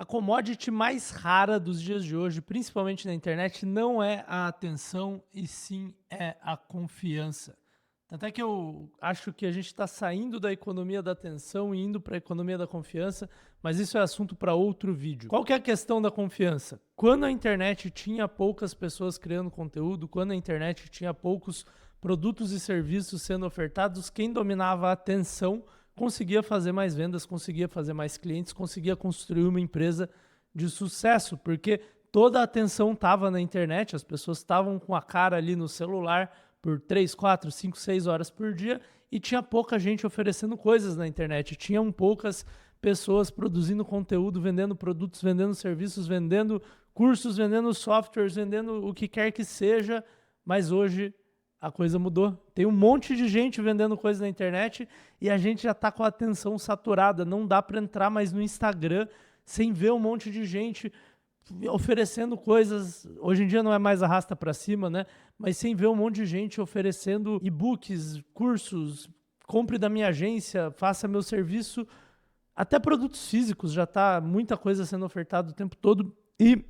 commodity mais rara dos dias de hoje, principalmente na internet, não é a atenção e sim é a confiança. Tanto é que eu acho que a gente está saindo da economia da atenção e indo para a economia da confiança, mas isso é assunto para outro vídeo. Qual que é a questão da confiança? Quando a internet tinha poucas pessoas criando conteúdo, quando a internet tinha poucos produtos e serviços sendo ofertados, quem dominava a atenção conseguia fazer mais vendas, conseguia fazer mais clientes, conseguia construir uma empresa de sucesso, porque toda a atenção estava na internet, as pessoas estavam com a cara ali no celular por 3, 4, 5, 6 horas por dia e tinha pouca gente oferecendo coisas na internet, tinham poucas pessoas produzindo conteúdo, vendendo produtos, vendendo serviços, vendendo cursos, vendendo softwares, vendendo o que quer que seja, mas hoje a coisa mudou. Tem um monte de gente vendendo coisa na internet e a gente já está com a atenção saturada. Não dá para entrar mais no Instagram sem ver um monte de gente oferecendo coisas. Hoje em dia não é mais arrasta para cima, né? Mas sem ver um monte de gente oferecendo e-books, cursos, compre da minha agência, faça meu serviço. Até produtos físicos já está muita coisa sendo ofertada o tempo todo e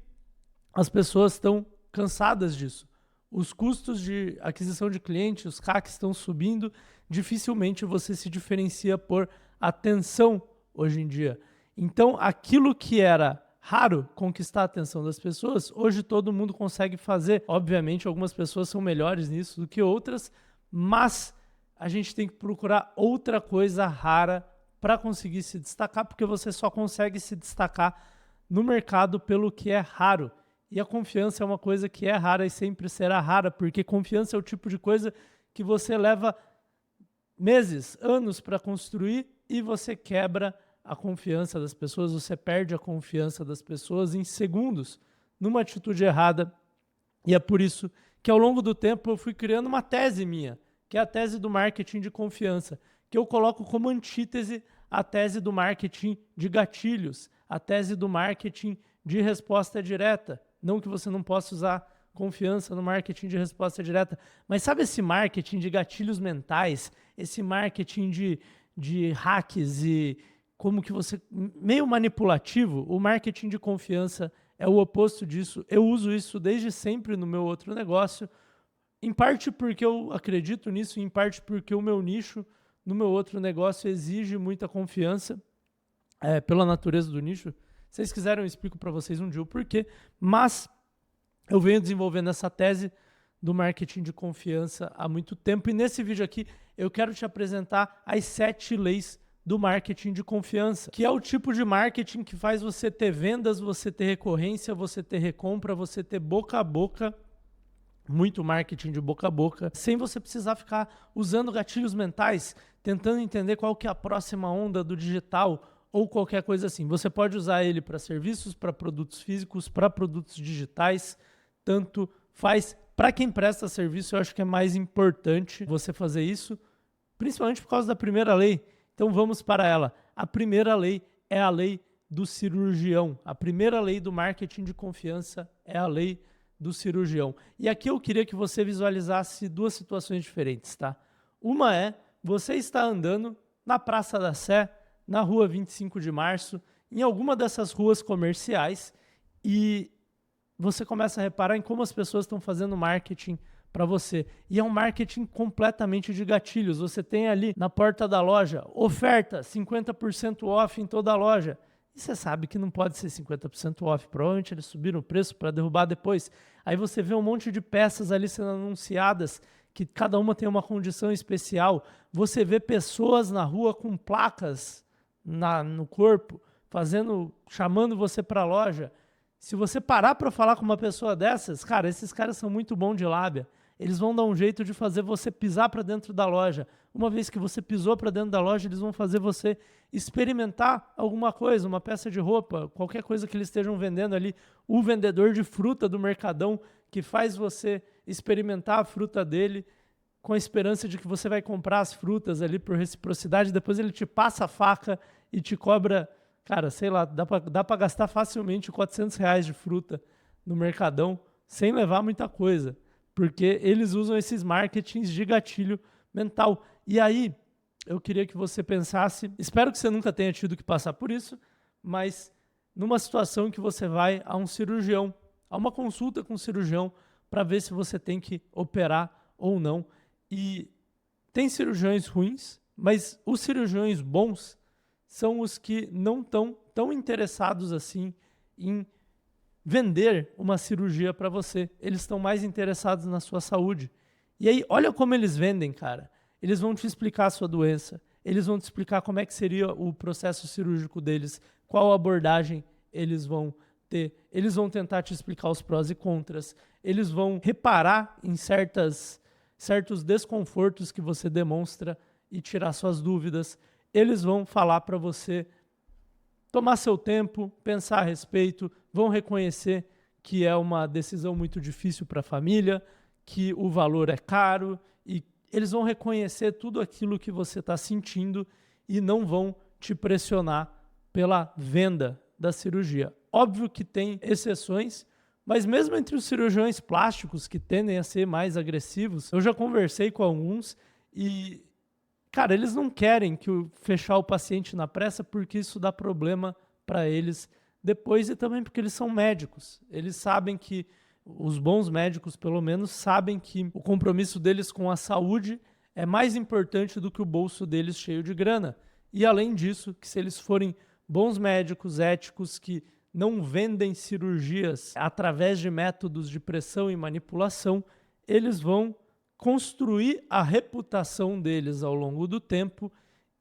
as pessoas estão cansadas disso. Os custos de aquisição de clientes, os CAC estão subindo, dificilmente você se diferencia por atenção hoje em dia. Então, aquilo que era raro conquistar a atenção das pessoas, hoje todo mundo consegue fazer. Obviamente, algumas pessoas são melhores nisso do que outras, mas a gente tem que procurar outra coisa rara para conseguir se destacar, porque você só consegue se destacar no mercado pelo que é raro. E a confiança é uma coisa que é rara e sempre será rara, porque confiança é o tipo de coisa que você leva meses, anos para construir e você quebra a confiança das pessoas, você perde a confiança das pessoas em segundos, numa atitude errada. E é por isso que ao longo do tempo eu fui criando uma tese minha, que é a tese do marketing de confiança, que eu coloco como antítese a tese do marketing de gatilhos, a tese do marketing de resposta direta. Não que você não possa usar confiança no marketing de resposta direta, mas sabe esse marketing de gatilhos mentais, esse marketing de hacks e como que você... meio manipulativo, o marketing de confiança é o oposto disso. Eu uso isso desde sempre no meu outro negócio, em parte porque eu acredito nisso, em parte porque o meu nicho no meu outro negócio exige muita confiança, pela natureza do nicho. Se vocês quiserem, eu explico para vocês um dia o porquê, mas eu venho desenvolvendo essa tese do marketing de confiança há muito tempo, e nesse vídeo aqui eu quero te apresentar as 7 leis do marketing de confiança, que é o tipo de marketing que faz você ter vendas, você ter recorrência, você ter recompra, você ter boca a boca, muito marketing de boca a boca, sem você precisar ficar usando gatilhos mentais, tentando entender qual que é a próxima onda do digital, ou qualquer coisa assim. Você pode usar ele para serviços, para produtos físicos, para produtos digitais, tanto faz. Para quem presta serviço, eu acho que é mais importante você fazer isso, principalmente por causa da primeira lei. Então vamos para ela. A primeira lei é a lei do cirurgião. A primeira lei do marketing de confiança é a lei do cirurgião. E aqui eu queria que você visualizasse 2 situações diferentes, tá? Uma é, você está andando na Praça da Sé, na rua 25 de março, em alguma dessas ruas comerciais, e você começa a reparar em como as pessoas estão fazendo marketing para você. E é um marketing completamente de gatilhos. Você tem ali na porta da loja, oferta, 50% off em toda a loja. E você sabe que não pode ser 50% off. Provavelmente eles subiram o preço para derrubar depois. Aí você vê um monte de peças ali sendo anunciadas, que cada uma tem uma condição especial. Você vê pessoas na rua com placas no corpo, chamando você para a loja. Se você parar para falar com uma pessoa dessas, cara, esses caras são muito bons de lábia. Eles vão dar um jeito de fazer você pisar para dentro da loja. Uma vez que você pisou para dentro da loja, eles vão fazer você experimentar alguma coisa, uma peça de roupa, qualquer coisa que eles estejam vendendo ali. O vendedor de fruta do Mercadão, que faz você experimentar a fruta dele, com a esperança de que você vai comprar as frutas ali por reciprocidade, depois ele te passa a faca e te cobra, cara, sei lá, dá para gastar facilmente R$ 400 de fruta no Mercadão, sem levar muita coisa, porque eles usam esses marketings de gatilho mental. E aí, eu queria que você pensasse, espero que você nunca tenha tido que passar por isso, mas numa situação que você vai a um cirurgião, a uma consulta com um cirurgião, para ver se você tem que operar ou não. E tem cirurgiões ruins, mas os cirurgiões bons são os que não estão tão interessados assim em vender uma cirurgia para você. Eles estão mais interessados na sua saúde. E aí, olha como eles vendem, cara. Eles vão te explicar a sua doença, eles vão te explicar como é que seria o processo cirúrgico deles, qual abordagem eles vão ter, eles vão tentar te explicar os prós e contras, eles vão reparar em certos desconfortos que você demonstra e tirar suas dúvidas, eles vão falar para você tomar seu tempo, pensar a respeito, vão reconhecer que é uma decisão muito difícil para a família, que o valor é caro, e eles vão reconhecer tudo aquilo que você está sentindo e não vão te pressionar pela venda da cirurgia. Óbvio que tem exceções, mas mesmo entre os cirurgiões plásticos que tendem a ser mais agressivos, eu já conversei com alguns e, cara, eles não querem fechar o paciente na pressa porque isso dá problema para eles depois, e também porque eles são médicos. Eles sabem que, os bons médicos pelo menos, sabem que o compromisso deles com a saúde é mais importante do que o bolso deles cheio de grana. E além disso, que se eles forem bons médicos éticos que não vendem cirurgias através de métodos de pressão e manipulação, eles vão construir a reputação deles ao longo do tempo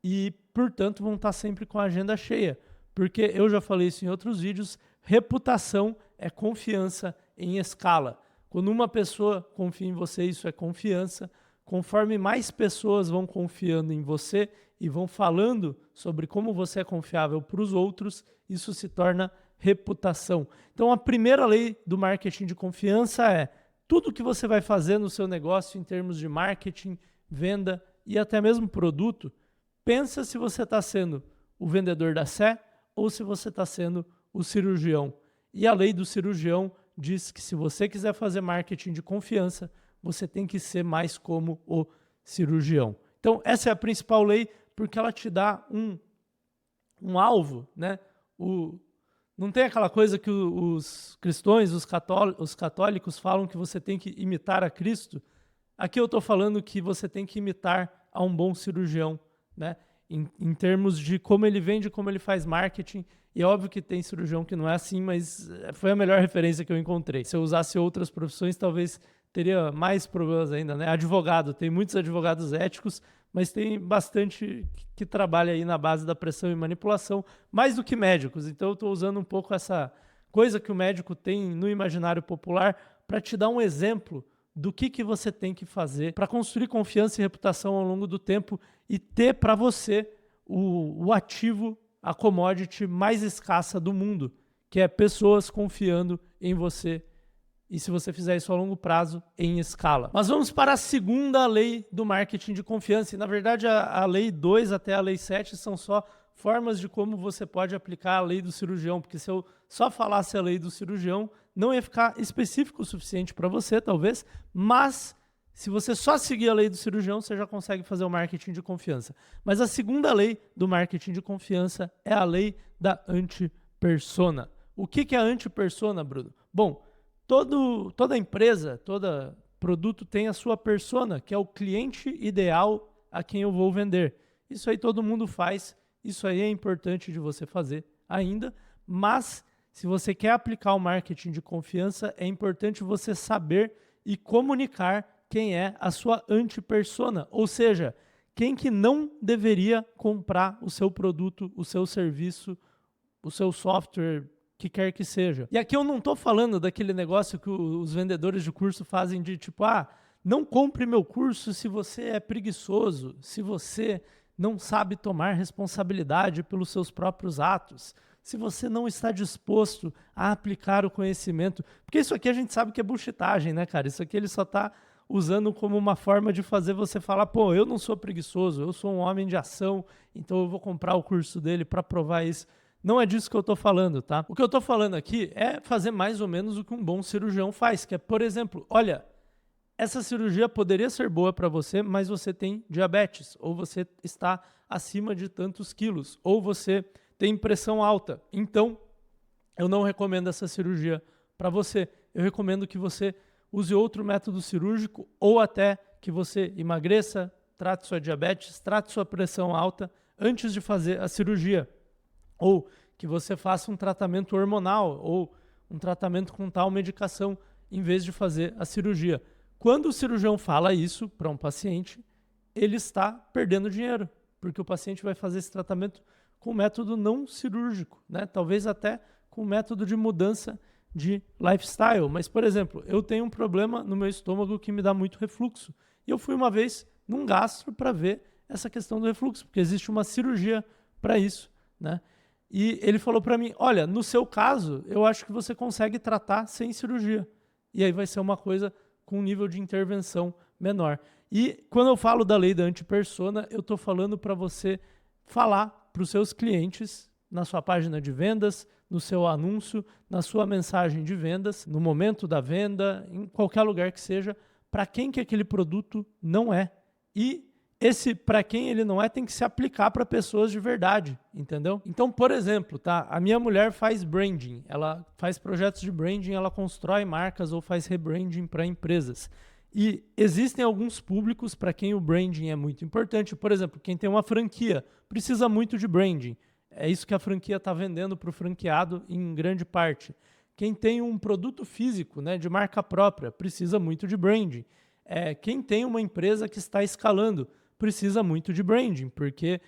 e, portanto, vão estar sempre com a agenda cheia. Porque eu já falei isso em outros vídeos, reputação é confiança em escala. Quando uma pessoa confia em você, isso é confiança. Conforme mais pessoas vão confiando em você e vão falando sobre como você é confiável para os outros, isso se torna reputação. Então, a primeira lei do marketing de confiança é: tudo que você vai fazer no seu negócio em termos de marketing, venda e até mesmo produto, pensa se você está sendo o vendedor da Sé ou se você está sendo o cirurgião. E a lei do cirurgião diz que se você quiser fazer marketing de confiança, você tem que ser mais como o cirurgião. Então, essa é a principal lei, porque ela te dá um alvo, né? Não tem aquela coisa que os cristãos, os católicos falam que você tem que imitar a Cristo. Aqui eu estou falando que você tem que imitar a um bom cirurgião, né? Em termos de como ele vende, como ele faz marketing. E é óbvio que tem cirurgião que não é assim, mas foi a melhor referência que eu encontrei. Se eu usasse outras profissões, talvez teria mais problemas ainda, né? Advogado, tem muitos advogados éticos, mas tem bastante que trabalha aí na base da pressão e manipulação, mais do que médicos. Então eu estou usando um pouco essa coisa que o médico tem no imaginário popular para te dar um exemplo do que você tem que fazer para construir confiança e reputação ao longo do tempo e ter para você o ativo, a commodity mais escassa do mundo, que é pessoas confiando em você. E se você fizer isso a longo prazo, em escala. Mas vamos para a segunda lei do marketing de confiança. E, na verdade, a lei 2 até a lei 7 são só formas de como você pode aplicar a lei do cirurgião. Porque se eu só falasse a lei do cirurgião, não ia ficar específico o suficiente para você, talvez. Mas, se você só seguir a lei do cirurgião, você já consegue fazer o marketing de confiança. Mas a segunda lei do marketing de confiança é a lei da anti-persona. O que é a anti-persona, Bruno? Bom, toda empresa, todo produto tem a sua persona, que é o cliente ideal a quem eu vou vender. Isso aí todo mundo faz, isso aí é importante de você fazer ainda, mas se você quer aplicar o marketing de confiança, é importante você saber e comunicar quem é a sua anti-persona, ou seja, quem que não deveria comprar o seu produto, o seu serviço, o seu software, que quer que seja. E aqui eu não estou falando daquele negócio que os vendedores de curso fazem de tipo, não compre meu curso se você é preguiçoso, se você não sabe tomar responsabilidade pelos seus próprios atos, se você não está disposto a aplicar o conhecimento. Porque isso aqui a gente sabe que é bullshitagem, né, cara? Isso aqui ele só está usando como uma forma de fazer você falar, pô, eu não sou preguiçoso, eu sou um homem de ação, então eu vou comprar o curso dele para provar isso. Não é disso que eu estou falando, tá? O que eu estou falando aqui é fazer mais ou menos o que um bom cirurgião faz, que é, por exemplo, olha, essa cirurgia poderia ser boa para você, mas você tem diabetes, ou você está acima de tantos quilos, ou você tem pressão alta. Então, eu não recomendo essa cirurgia para você. Eu recomendo que você use outro método cirúrgico ou até que você emagreça, trate sua diabetes, trate sua pressão alta antes de fazer a cirurgia. Ou que você faça um tratamento hormonal ou um tratamento com tal medicação em vez de fazer a cirurgia. Quando o cirurgião fala isso para um paciente, ele está perdendo dinheiro, porque o paciente vai fazer esse tratamento com método não cirúrgico, né? Talvez até com método de mudança de lifestyle. Mas, por exemplo, eu tenho um problema no meu estômago que me dá muito refluxo. E eu fui uma vez num gastro para ver essa questão do refluxo, porque existe uma cirurgia para isso, né? E ele falou para mim, olha, no seu caso, eu acho que você consegue tratar sem cirurgia. E aí vai ser uma coisa com um nível de intervenção menor. E quando eu falo da lei da antipersona, eu estou falando para você falar para os seus clientes na sua página de vendas, no seu anúncio, na sua mensagem de vendas, no momento da venda, em qualquer lugar que seja, para quem que aquele produto não é. E esse para quem ele não é tem que se aplicar para pessoas de verdade, entendeu? Então, por exemplo, tá? A minha mulher faz branding, ela faz projetos de branding, ela constrói marcas ou faz rebranding para empresas. E existem alguns públicos para quem o branding é muito importante. Por exemplo, quem tem uma franquia precisa muito de branding. É isso que a franquia está vendendo para o franqueado em grande parte. Quem tem um produto físico, né, de marca própria precisa muito de branding. Quem tem uma empresa que está escalando precisa muito de branding, porque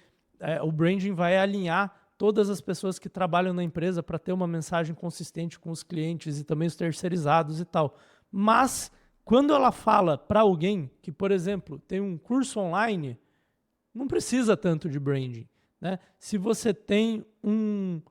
o branding vai alinhar todas as pessoas que trabalham na empresa para ter uma mensagem consistente com os clientes e também os terceirizados e tal. Mas quando ela fala para alguém que, por exemplo, tem um curso online, não precisa tanto de branding, né? Se você tem um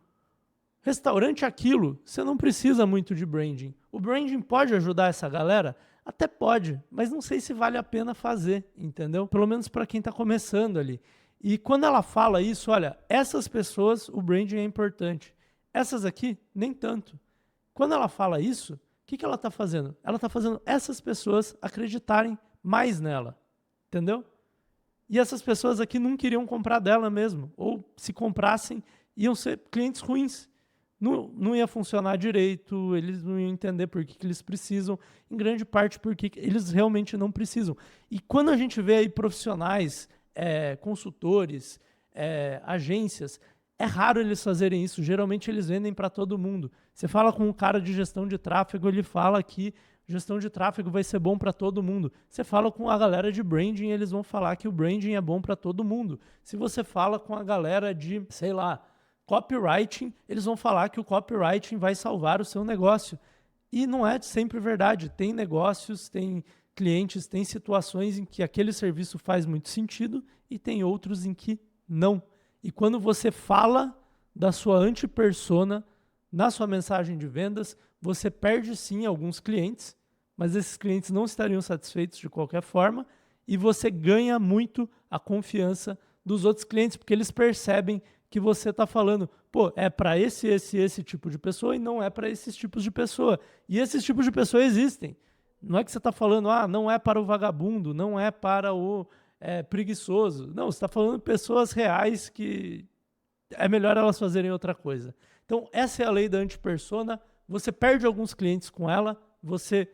restaurante Aquilo, você não precisa muito de branding. O branding pode ajudar essa galera? Até pode, mas não sei se vale a pena fazer, entendeu? Pelo menos para quem está começando ali. E quando ela fala isso, olha, essas pessoas, o branding é importante. Essas aqui, nem tanto. Quando ela fala isso, o que ela está fazendo? Ela está fazendo essas pessoas acreditarem mais nela, entendeu? E essas pessoas aqui não queriam comprar dela mesmo, ou se comprassem, iam ser clientes ruins. Não ia funcionar direito, eles não iam entender por que eles precisam, em grande parte porque eles realmente não precisam. E quando a gente vê aí profissionais, consultores, agências, é raro eles fazerem isso, geralmente eles vendem para todo mundo. Você fala com um cara de gestão de tráfego, ele fala que gestão de tráfego vai ser bom para todo mundo. Você fala com a galera de branding, eles vão falar que o branding é bom para todo mundo. Se você fala com a galera de, sei lá, copywriting, eles vão falar que o copywriting vai salvar o seu negócio. E não é sempre verdade. Tem negócios, tem clientes, tem situações em que aquele serviço faz muito sentido e tem outros em que não. E quando você fala da sua antipersona na sua mensagem de vendas, você perde sim alguns clientes, mas esses clientes não estariam satisfeitos de qualquer forma e você ganha muito a confiança dos outros clientes, porque eles percebem que você está falando, pô, é para esse tipo de pessoa e não é para esses tipos de pessoa. E esses tipos de pessoa existem. Não é que você está falando, não é para o vagabundo, não é para o preguiçoso. Não, você está falando de pessoas reais que é melhor elas fazerem outra coisa. Então, essa é a lei da antipersona. Você perde alguns clientes com ela, você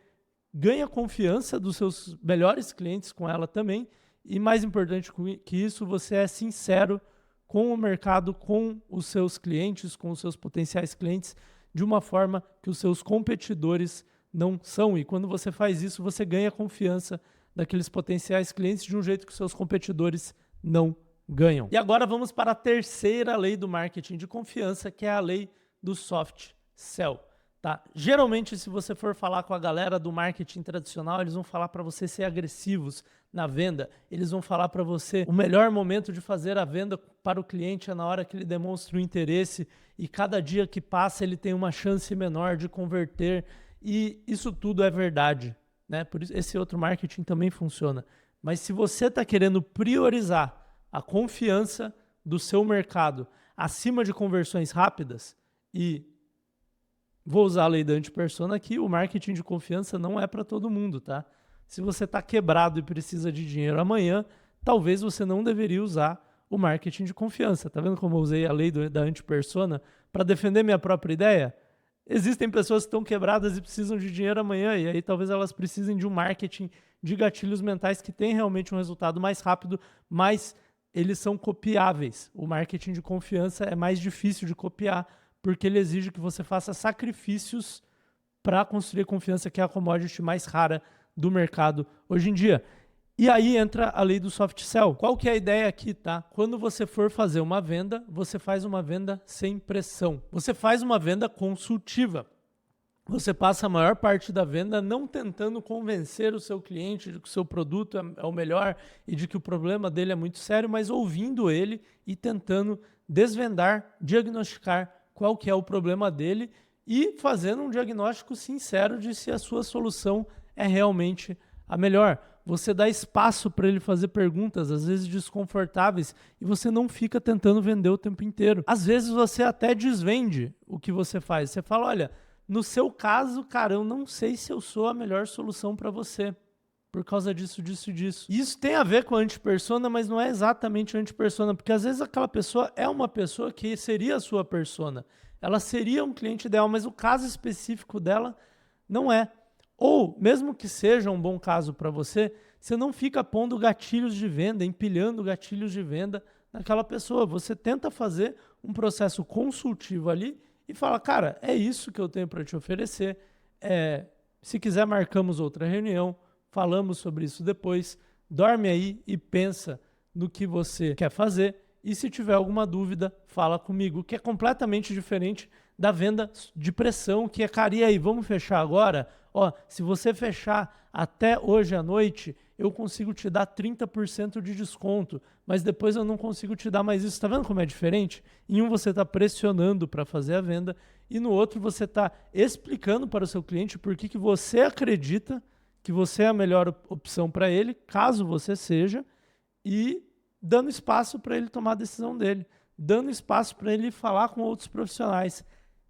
ganha confiança dos seus melhores clientes com ela também. E mais importante que isso, você é sincero com o mercado, com os seus clientes, com os seus potenciais clientes, de uma forma que os seus competidores não são. E quando você faz isso, você ganha confiança daqueles potenciais clientes de um jeito que os seus competidores não ganham. E agora vamos para a terceira lei do marketing de confiança, que é a lei do soft sell. Tá? Geralmente, se você for falar com a galera do marketing tradicional, eles vão falar para você ser agressivos na venda. Eles vão falar para você o melhor momento de fazer a venda para o cliente é na hora que ele demonstra o interesse e cada dia que passa ele tem uma chance menor de converter. E isso tudo é verdade, né? Por isso, esse outro marketing também funciona. Mas se você está querendo priorizar a confiança do seu mercado acima de conversões rápidas e vou usar a lei da antipersona aqui, o marketing de confiança não é para todo mundo, tá? Se você está quebrado e precisa de dinheiro amanhã, talvez você não deveria usar o marketing de confiança. Tá vendo como eu usei a lei da antipersona para defender minha própria ideia? Existem pessoas que estão quebradas e precisam de dinheiro amanhã, e aí talvez elas precisem de um marketing de gatilhos mentais que tem realmente um resultado mais rápido, mas eles são copiáveis. O marketing de confiança é mais difícil de copiar, porque ele exige que você faça sacrifícios para construir confiança, que é a commodity mais rara do mercado hoje em dia. E aí entra a lei do soft sell. Qual que é a ideia aqui, tá? Quando você for fazer uma venda, você faz uma venda sem pressão. Você faz uma venda consultiva. Você passa a maior parte da venda não tentando convencer o seu cliente de que o seu produto é o melhor e de que o problema dele é muito sério, mas ouvindo ele e tentando desvendar, diagnosticar qual que é o problema dele e fazendo um diagnóstico sincero de se a sua solução é realmente a melhor. Você dá espaço para ele fazer perguntas, às vezes desconfortáveis, e você não fica tentando vender o tempo inteiro. Às vezes você até desvende o que você faz. Você fala, olha, no seu caso, cara, eu não sei se eu sou a melhor solução para você, por causa disso, disso e disso. Isso tem a ver com a antipersona, mas não é exatamente a antipersona, porque às vezes aquela pessoa é uma pessoa que seria a sua persona. Ela seria um cliente ideal, mas o caso específico dela não é. Ou, mesmo que seja um bom caso para você, você não fica pondo gatilhos de venda, empilhando gatilhos de venda naquela pessoa. Você tenta fazer um processo consultivo ali e fala, cara, é isso que eu tenho para te oferecer. Se quiser, marcamos outra reunião, falamos sobre isso depois. Dorme aí e pensa no que você quer fazer. E se tiver alguma dúvida, fala comigo, que é completamente diferente da venda de pressão, que é, cara, e aí, vamos fechar agora? Ó, se você fechar até hoje à noite, eu consigo te dar 30% de desconto, mas depois eu não consigo te dar mais isso. Tá vendo como é diferente? Em um você está pressionando para fazer a venda e no outro você está explicando para o seu cliente por que você acredita que você é a melhor opção para ele, caso você seja, e dando espaço para ele tomar a decisão dele, dando espaço para ele falar com outros profissionais.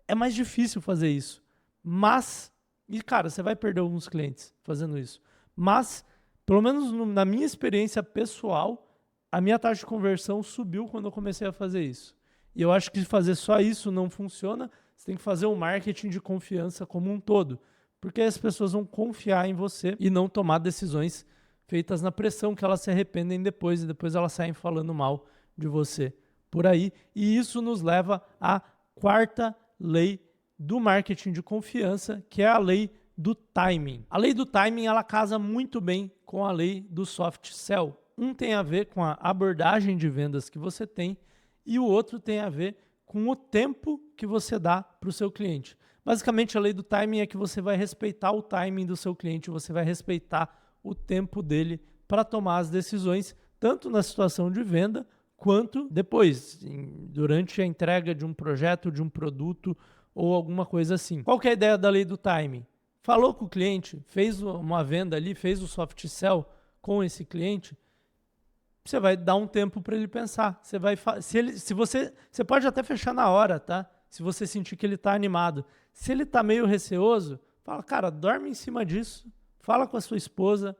É mais difícil fazer isso, mas... E, cara, você vai perder alguns clientes fazendo isso. Mas, pelo menos na minha experiência pessoal, a minha taxa de conversão subiu quando eu comecei a fazer isso. E eu acho que fazer só isso não funciona. Você tem que fazer um marketing de confiança como um todo. Porque as pessoas vão confiar em você e não tomar decisões feitas na pressão, que elas se arrependem depois. E depois elas saem falando mal de você por aí. E isso nos leva à quarta lei do marketing de confiança, que é a lei do timing. A lei do timing, ela casa muito bem com a lei do soft sell. Um tem a ver com a abordagem de vendas que você tem e o outro tem a ver com o tempo que você dá para o seu cliente. Basicamente, a lei do timing é que você vai respeitar o timing do seu cliente, você vai respeitar o tempo dele para tomar as decisões, tanto na situação de venda, quanto depois, durante a entrega de um projeto, de um produto, ou alguma coisa assim. Qual que é a ideia da lei do timing? Falou com o cliente, fez uma venda ali, fez o soft sell com esse cliente, você vai dar um tempo para ele pensar. Você pode até fechar na hora, tá? Se você sentir que ele está animado. Se ele está meio receoso, fala, cara, dorme em cima disso, fala com a sua esposa.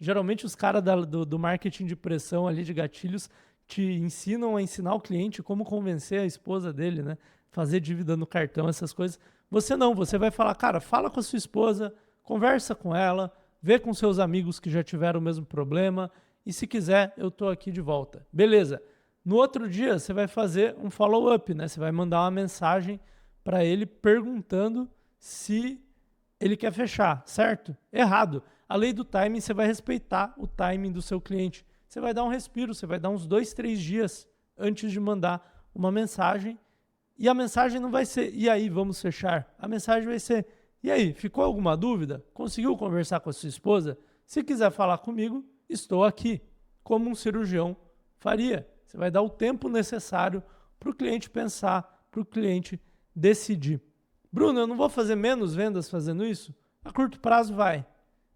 Geralmente os caras do marketing de pressão ali, de gatilhos, te ensinam a ensinar o cliente como convencer a esposa dele, né? Fazer dívida no cartão, essas coisas. Você não, você vai falar, cara, fala com a sua esposa, conversa com ela, vê com seus amigos que já tiveram o mesmo problema e se quiser, eu tô aqui de volta. Beleza. No outro dia, você vai fazer um follow-up, né? Você vai mandar uma mensagem para ele perguntando se ele quer fechar, certo? Errado. A lei do timing, você vai respeitar o timing do seu cliente. Você vai dar um respiro, você vai dar uns 2, 3 dias antes de mandar uma mensagem. E a mensagem não vai ser, e aí, vamos fechar? A mensagem vai ser, e aí, ficou alguma dúvida? Conseguiu conversar com a sua esposa? Se quiser falar comigo, estou aqui, como um cirurgião faria. Você vai dar o tempo necessário para o cliente pensar, para o cliente decidir. Bruno, eu não vou fazer menos vendas fazendo isso? A curto prazo vai.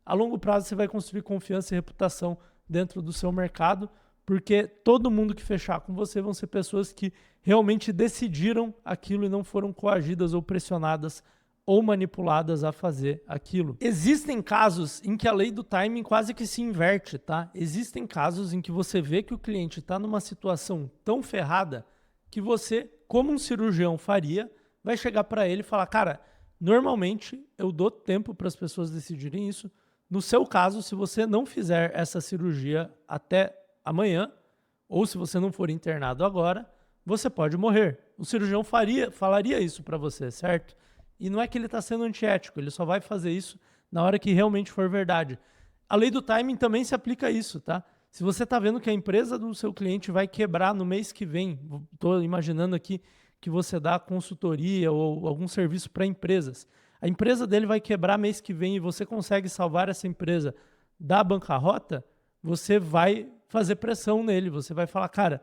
A longo prazo você vai construir confiança e reputação dentro do seu mercado, porque todo mundo que fechar com você vão ser pessoas que realmente decidiram aquilo e não foram coagidas ou pressionadas ou manipuladas a fazer aquilo. Existem casos em que a lei do timing quase que se inverte, tá? Existem casos em que você vê que o cliente está numa situação tão ferrada que você, como um cirurgião faria, vai chegar para ele e falar, cara, normalmente eu dou tempo para as pessoas decidirem isso. No seu caso, se você não fizer essa cirurgia até amanhã, ou se você não for internado agora, você pode morrer. O cirurgião falaria isso para você, certo? E não é que ele está sendo antiético, ele só vai fazer isso na hora que realmente for verdade. A lei do timing também se aplica a isso, tá? Se você está vendo que a empresa do seu cliente vai quebrar no mês que vem, estou imaginando aqui que você dá consultoria ou algum serviço para empresas. A empresa dele vai quebrar mês que vem e você consegue salvar essa empresa da bancarrota, você vai fazer pressão nele, você vai falar, cara,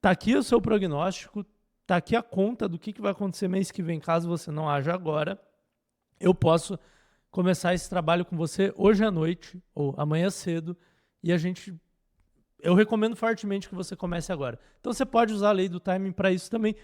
tá aqui o seu prognóstico, tá aqui a conta do que vai acontecer mês que vem, caso você não haja agora, eu posso começar esse trabalho com você hoje à noite ou amanhã cedo e eu recomendo fortemente que você comece agora. Então você pode usar a lei do timing para isso também,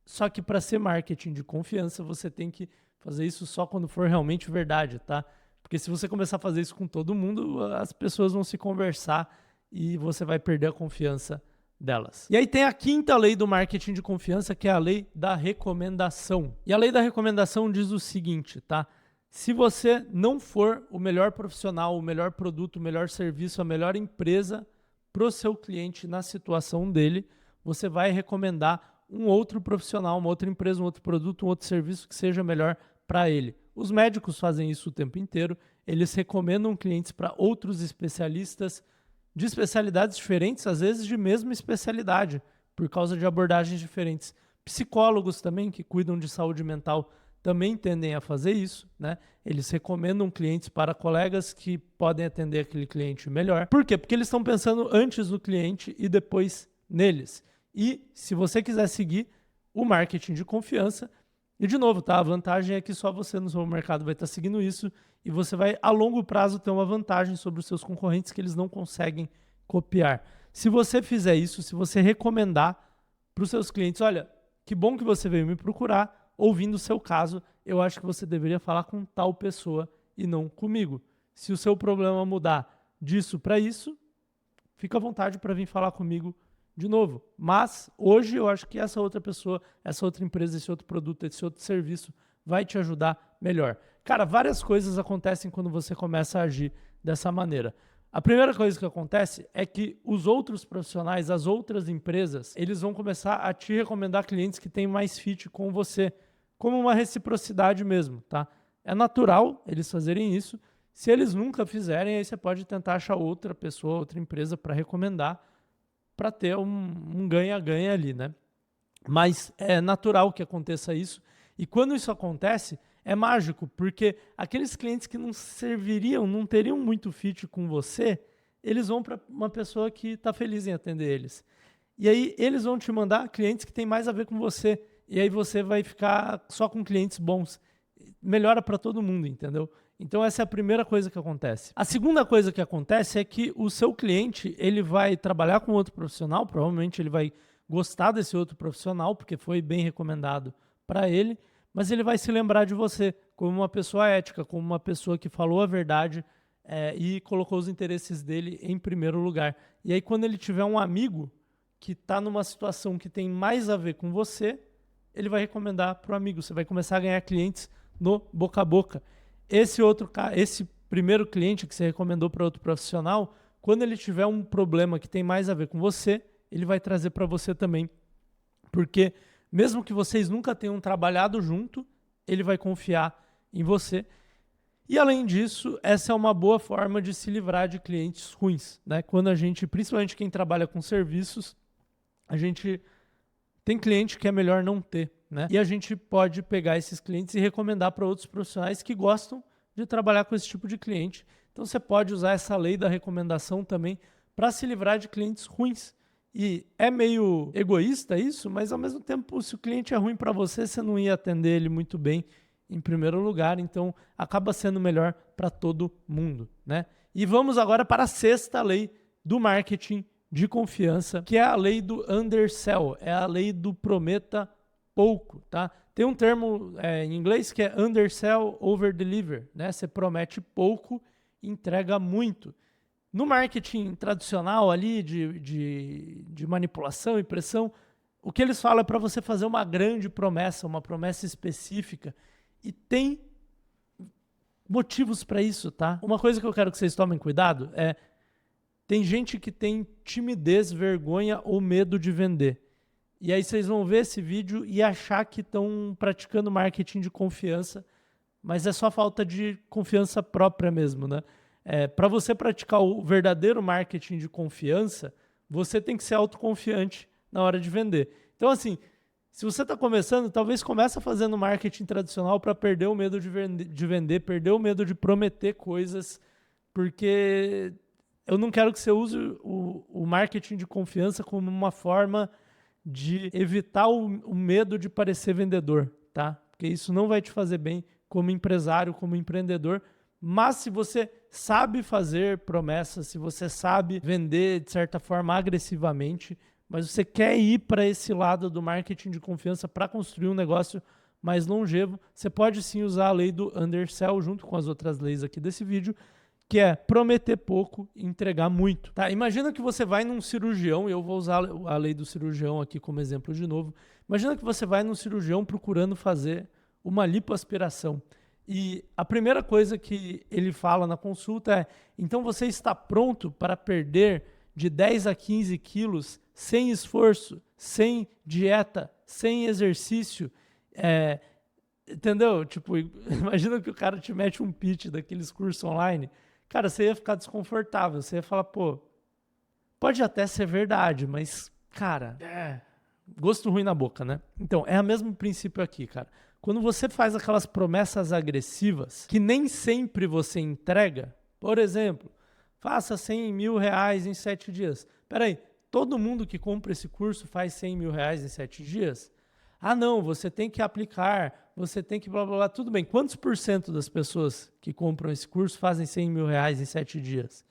só que para ser marketing de confiança, você tem que fazer isso só quando for realmente verdade, tá? Porque se você começar a fazer isso com todo mundo, as pessoas vão se conversar e você vai perder a confiança delas. E aí tem a quinta lei do marketing de confiança, que é a lei da recomendação. E a lei da recomendação diz o seguinte, tá? Se você não for o melhor profissional, o melhor produto, o melhor serviço, a melhor empresa para o seu cliente na situação dele, você vai recomendar um outro profissional, uma outra empresa, um outro produto, um outro serviço que seja melhor para ele. Os médicos fazem isso o tempo inteiro, eles recomendam clientes para outros especialistas de especialidades diferentes, às vezes de mesma especialidade, por causa de abordagens diferentes. Psicólogos também, que cuidam de saúde mental, também tendem a fazer isso, né? Eles recomendam clientes para colegas que podem atender aquele cliente melhor. Por quê? Porque eles estão pensando antes no cliente e depois neles. E se você quiser seguir o marketing de confiança, e de novo, tá? A vantagem é que só você no seu mercado vai estar seguindo isso e você vai, a longo prazo, ter uma vantagem sobre os seus concorrentes que eles não conseguem copiar. Se você fizer isso, se você recomendar para os seus clientes, olha, que bom que você veio me procurar, ouvindo o seu caso, eu acho que você deveria falar com tal pessoa e não comigo. Se o seu problema mudar disso para isso, fica à vontade para vir falar comigo de novo. Mas hoje eu acho que essa outra pessoa, essa outra empresa, esse outro produto, esse outro serviço vai te ajudar melhor. Cara, várias coisas acontecem quando você começa a agir dessa maneira. A primeira coisa que acontece é que os outros profissionais, as outras empresas, eles vão começar a te recomendar clientes que têm mais fit com você, como uma reciprocidade mesmo, tá? É natural eles fazerem isso. Se eles nunca fizerem, aí você pode tentar achar outra pessoa, outra empresa para recomendar, para ter um ganha-ganha ali, né? Mas é natural que aconteça isso. E quando isso acontece, é mágico, porque aqueles clientes que não serviriam, não teriam muito fit com você, eles vão para uma pessoa que está feliz em atender eles. E aí eles vão te mandar clientes que têm mais a ver com você. E aí você vai ficar só com clientes bons. Melhora para todo mundo, entendeu? Então essa é a primeira coisa que acontece. A segunda coisa que acontece é que o seu cliente, ele vai trabalhar com outro profissional, provavelmente ele vai gostar desse outro profissional, porque foi bem recomendado para ele, mas ele vai se lembrar de você como uma pessoa ética, como uma pessoa que falou a verdade e colocou os interesses dele em primeiro lugar. E aí quando ele tiver um amigo que está numa situação que tem mais a ver com você, ele vai recomendar para o amigo. Você vai começar a ganhar clientes no boca a boca. Esse primeiro cliente que você recomendou para outro profissional, quando ele tiver um problema que tem mais a ver com você, ele vai trazer para você também. Porque mesmo que vocês nunca tenham trabalhado junto, ele vai confiar em você. E além disso, essa é uma boa forma de se livrar de clientes ruins, né? Quando a gente, principalmente quem trabalha com serviços, a gente tem cliente que é melhor não ter, né? E a gente pode pegar esses clientes e recomendar para outros profissionais que gostam de trabalhar com esse tipo de cliente. Então você pode usar essa lei da recomendação também para se livrar de clientes ruins. E é meio egoísta isso, mas ao mesmo tempo, se o cliente é ruim para você, você não ia atender ele muito bem em primeiro lugar, então acaba sendo melhor para todo mundo, né? E vamos agora para a sexta lei do marketing de confiança, que é a lei do undersell, é a lei do prometa pouco, tá? Tem um termo em inglês que é undersell, overdeliver, né? Você promete pouco e entrega muito. No marketing tradicional ali de manipulação e pressão, O que eles falam é para você fazer uma grande promessa, uma promessa específica. E tem motivos para isso, tá? Uma coisa que eu quero que vocês tomem cuidado é... Tem gente que tem timidez, vergonha ou medo de vender. E aí vocês vão ver esse vídeo e achar que estão praticando marketing de confiança, mas é só falta de confiança própria mesmo, né? Para você praticar o verdadeiro marketing de confiança, você tem que ser autoconfiante na hora de vender. Então, assim, se você está começando, talvez comece fazendo marketing tradicional para perder o medo de vender, perder o medo de prometer coisas, porque eu não quero que você use o marketing de confiança como uma forma de evitar o medo de parecer vendedor, tá? Porque isso não vai te fazer bem como empresário, como empreendedor. Mas se você sabe fazer promessas, se você sabe vender de certa forma agressivamente, mas você quer ir para esse lado do marketing de confiança para construir um negócio mais longevo, você pode sim usar a lei do undersell junto com as outras leis aqui desse vídeo, que é prometer pouco e entregar muito. Tá? Imagina que você vai num cirurgião, e eu vou usar a lei do cirurgião aqui como exemplo de novo. Imagina que você vai num cirurgião procurando fazer uma lipoaspiração. E a primeira coisa que ele fala na consulta é: então você está pronto para perder de 10 a 15 quilos sem esforço, sem dieta, sem exercício? Entendeu? Tipo, imagina que o cara te mete um pitch daqueles cursos online. Cara, você ia ficar desconfortável. Você ia falar, pô, pode até ser verdade, mas, cara, gosto ruim na boca, né? Então, é o mesmo princípio aqui, cara. Quando você faz aquelas promessas agressivas que nem sempre você entrega, por exemplo, faça 100 mil reais em 7 dias. Peraí, todo mundo que compra esse curso faz 100 mil reais em 7 dias? Ah, não, você tem que aplicar, você tem que blá, blá, blá. Tudo bem, quantos por cento das pessoas que compram esse curso fazem 100 mil reais em 7 dias?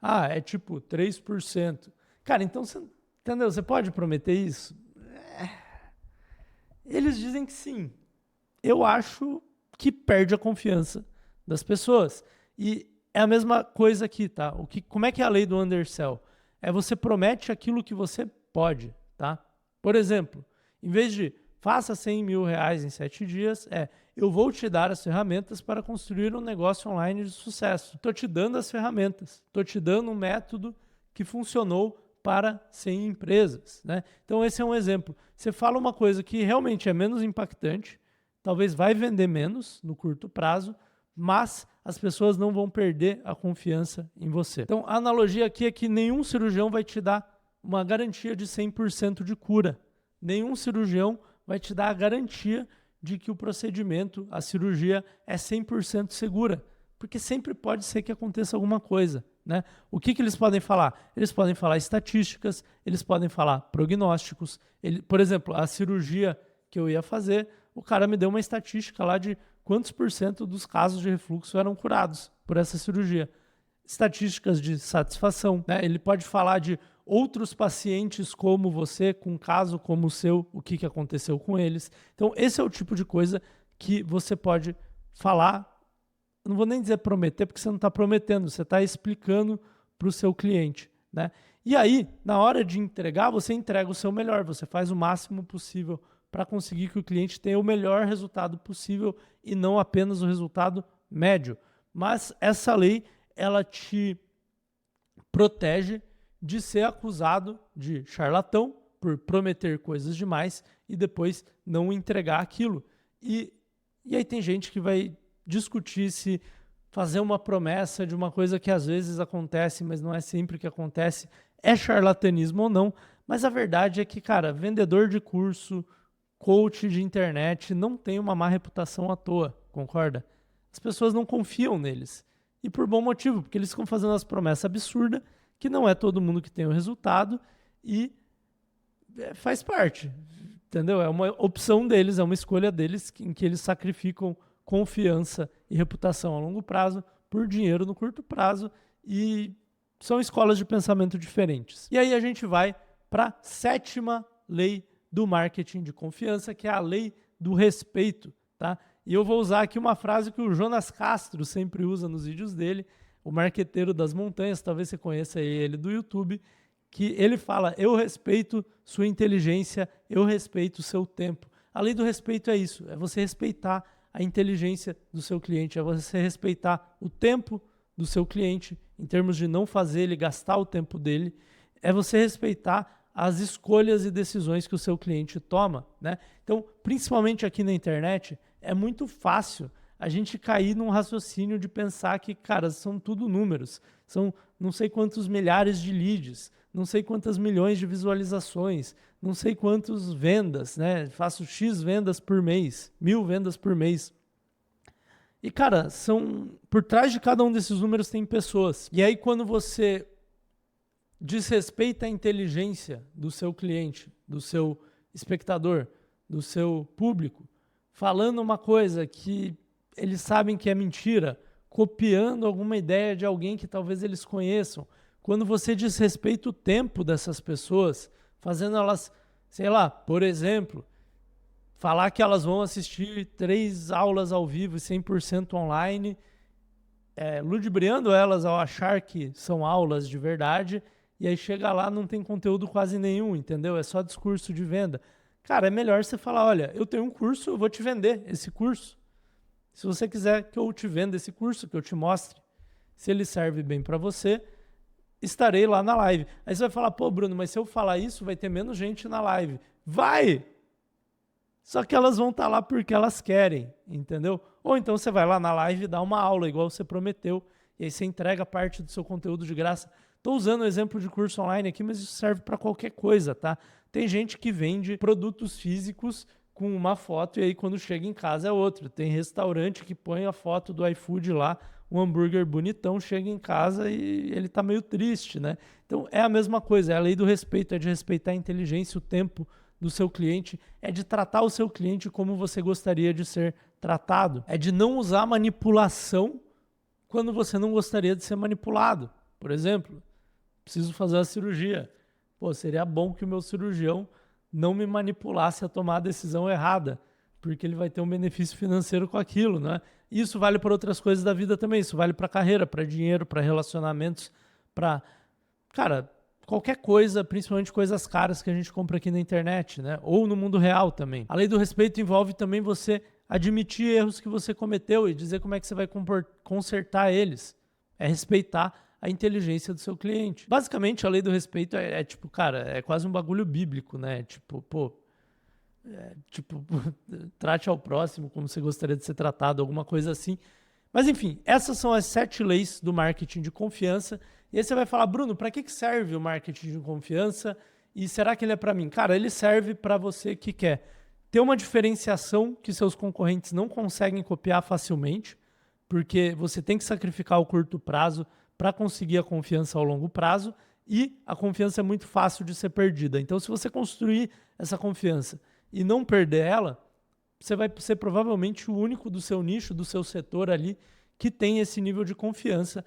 Ah, é tipo 3%. Cara, então, você, entendeu? Você pode prometer isso? Eles dizem que sim. Eu acho que perde a confiança das pessoas. E é a mesma coisa aqui, tá? Como é que é a lei do undersell? Você promete aquilo que você pode, tá? Por exemplo, em vez de faça 100 mil reais em 7 dias, eu vou te dar as ferramentas para construir um negócio online de sucesso. Estou te dando as ferramentas, estou te dando um método que funcionou para 100 empresas, né? Então esse é um exemplo. Você fala uma coisa que realmente é menos impactante, talvez vai vender menos no curto prazo, mas as pessoas não vão perder a confiança em você. Então a analogia aqui é que nenhum cirurgião vai te dar uma garantia de 100% de cura. Nenhum cirurgião vai te dar a garantia de que o procedimento, a cirurgia, é 100% segura, porque sempre pode ser que aconteça alguma coisa, né? O que eles podem falar? Eles podem falar estatísticas, eles podem falar prognósticos. Por exemplo, a cirurgia que eu ia fazer, o cara me deu uma estatística lá de quantos por cento dos casos de refluxo eram curados por essa cirurgia. Estatísticas de satisfação, né? Ele pode falar de outros pacientes como você, com um caso como o seu, o que aconteceu com eles. Então, esse é o tipo de coisa que você pode falar. Não vou nem dizer prometer, porque você não está prometendo, você está explicando para o seu cliente, né? E aí, na hora de entregar, você entrega o seu melhor, você faz o máximo possível para conseguir que o cliente tenha o melhor resultado possível e não apenas o resultado médio. Mas essa lei, ela te protege de ser acusado de charlatão por prometer coisas demais e depois não entregar aquilo. E aí tem gente que vai discutir se fazer uma promessa de uma coisa que às vezes acontece, mas não é sempre que acontece, é charlatanismo ou não. Mas a verdade é que, cara, vendedor de curso, coach de internet não tem uma má reputação à toa, concorda? As pessoas não confiam neles. E por bom motivo, porque eles ficam fazendo as promessas absurdas, que não é todo mundo que tem o resultado e faz parte, entendeu? É uma opção deles, é uma escolha deles em que eles sacrificam confiança e reputação a longo prazo por dinheiro no curto prazo e são escolas de pensamento diferentes. E aí a gente vai para a 7ª lei do marketing de confiança, que é a lei do respeito, tá? E eu vou usar aqui uma frase que o Jonas Castro sempre usa nos vídeos dele, o marqueteiro das montanhas, talvez você conheça ele do YouTube, que ele fala: eu respeito sua inteligência, eu respeito o seu tempo. A lei do respeito é isso, é você respeitar a inteligência do seu cliente, é você respeitar o tempo do seu cliente, em termos de não fazer ele gastar o tempo dele, é você respeitar as escolhas e decisões que o seu cliente toma, né? Então, principalmente aqui na internet, é muito fácil a gente cair num raciocínio de pensar que, cara, são tudo números, são não sei quantos milhares de leads, não sei quantas milhões de visualizações, não sei quantas vendas, né? Faço X vendas por mês, 1000 vendas por mês. E, cara, por trás de cada um desses números tem pessoas. E aí, quando você desrespeita a inteligência do seu cliente, do seu espectador, do seu público, falando uma coisa que eles sabem que é mentira, copiando alguma ideia de alguém que talvez eles conheçam, quando você desrespeita o tempo dessas pessoas, fazendo elas, sei lá, por exemplo, falar que elas vão assistir 3 aulas ao vivo e 100% online, ludibriando elas ao achar que são aulas de verdade, e aí chega lá, não tem conteúdo quase nenhum, entendeu? É só discurso de venda. Cara, é melhor você falar: olha, eu tenho um curso, eu vou te vender esse curso. Se você quiser que eu te venda esse curso, que eu te mostre, se ele serve bem para você, estarei lá na live. Aí você vai falar: pô, Bruno, mas se eu falar isso, vai ter menos gente na live. Vai! Só que elas vão estar lá porque elas querem, entendeu? Ou então você vai lá na live e dá uma aula, igual você prometeu, e aí você entrega parte do seu conteúdo de graça. Estou usando o exemplo de curso online aqui, mas isso serve para qualquer coisa, tá? Tem gente que vende produtos físicos com uma foto e aí quando chega em casa é outro. Tem restaurante que põe a foto do iFood lá, um hambúrguer bonitão, chega em casa e ele tá meio triste, né? Então é a mesma coisa, é a lei do respeito, é de respeitar a inteligência, o tempo do seu cliente, é de tratar o seu cliente como você gostaria de ser tratado, é de não usar manipulação quando você não gostaria de ser manipulado. Por exemplo, preciso fazer uma cirurgia. Pô, seria bom que o meu cirurgião não me manipulasse a tomar a decisão errada, porque ele vai ter um benefício financeiro com aquilo, né? Isso vale para outras coisas da vida também. Isso vale para carreira, para dinheiro, para relacionamentos, para, cara, qualquer coisa, principalmente coisas caras que a gente compra aqui na internet, né? Ou no mundo real também. A lei do respeito envolve também você admitir erros que você cometeu e dizer como é que você vai consertar eles. É respeitar a inteligência do seu cliente. Basicamente, a lei do respeito é tipo, cara, é quase um bagulho bíblico, né? Tipo, pô, trate ao próximo como você gostaria de ser tratado, alguma coisa assim. Mas enfim, essas são as 7 leis do marketing de confiança. E aí você vai falar: Bruno, para que serve o marketing de confiança? E será que ele é para mim? Cara, ele serve para você que quer ter uma diferenciação que seus concorrentes não conseguem copiar facilmente, porque você tem que sacrificar o curto prazo para conseguir a confiança ao longo prazo, e a confiança é muito fácil de ser perdida. Então, se você construir essa confiança e não perder ela, você vai ser provavelmente o único do seu nicho, do seu setor ali, que tem esse nível de confiança.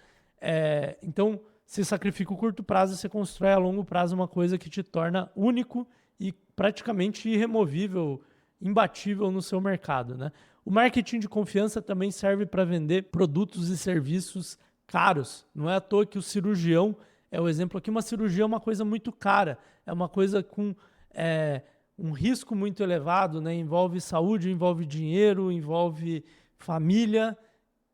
Então, você sacrifica o curto prazo, você constrói a longo prazo uma coisa que te torna único e praticamente irremovível, imbatível no seu mercado, né? O marketing de confiança também serve para vender produtos e serviços caros. Não é à toa que o cirurgião é o exemplo aqui. Uma cirurgia é uma coisa muito cara, é uma coisa com um risco muito elevado, né? Envolve saúde, envolve dinheiro, envolve família,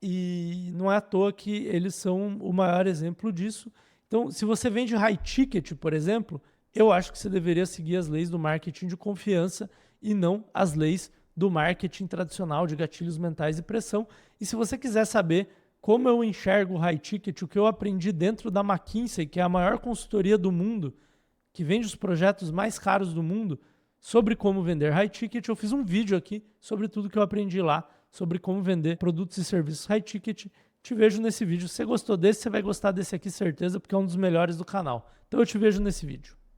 e não é à toa que eles são o maior exemplo disso. Então, se você vende high ticket, por exemplo, eu acho que você deveria seguir as leis do marketing de confiança e não as leis do marketing tradicional de gatilhos mentais e pressão. E se você quiser saber como eu enxergo o high ticket, o que eu aprendi dentro da McKinsey, que é a maior consultoria do mundo, que vende os projetos mais caros do mundo, sobre como vender high ticket, eu fiz um vídeo aqui sobre tudo que eu aprendi lá, sobre como vender produtos e serviços high ticket. Te vejo nesse vídeo. Se você gostou desse, você vai gostar desse aqui, certeza, porque é um dos melhores do canal. Então eu te vejo nesse vídeo.